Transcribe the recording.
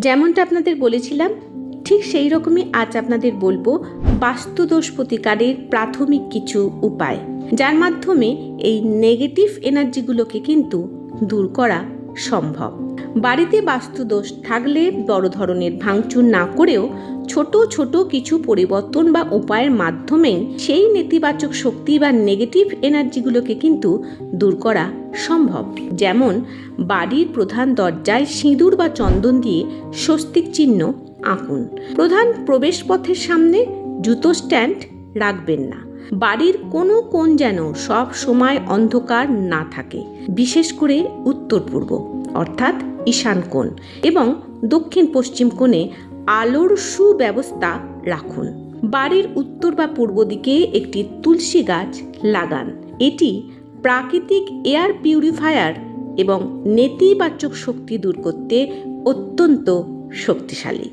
যেমনটা আপনাদের বলেছিলাম, ঠিক সেই রকমই আজ আপনাদের বলবো বাস্তুদোষ প্রতিকারের প্রাথমিক কিছু উপায়, যার মাধ্যমে এই নেগেটিভ এনার্জিগুলোকে কিন্তু দূর করা সম্ভব। বাড়িতে বাস্তুদোষ থাকলে বড় ধরনের ভাঙচুর না করেও ছোট ছোট কিছু পরিবর্তন বা উপায়ের মাধ্যমেই সেই নেতিবাচক শক্তি বা নেগেটিভ এনার্জিগুলোকে কিন্তু দূর করা সম্ভব। যেমন বাড়ির প্রধান দরজায় সিঁদুর বা চন্দন দিয়ে স্বস্তিক চিহ্ন আঁকুন। প্রধান প্রবেশপথের সামনে জুতো স্ট্যান্ড রাখবেন না। বাড়ির কোনো কোণ যেন সব সময় অন্ধকার না থাকে, বিশেষ করে উত্তর পূর্ব অর্থাৎ ঈশান কোণ এবং দক্ষিণ পশ্চিম কোণে আলোর সুব্যবস্থা রাখুন। বাড়ির উত্তর বা পূর্ব দিকে একটি তুলসী গাছ লাগান। এটি প্রাকৃতিক এয়ার পিউরিফায়ার এবং নেতিবাচক শক্তি দূর করতে অত্যন্ত শক্তিশালী।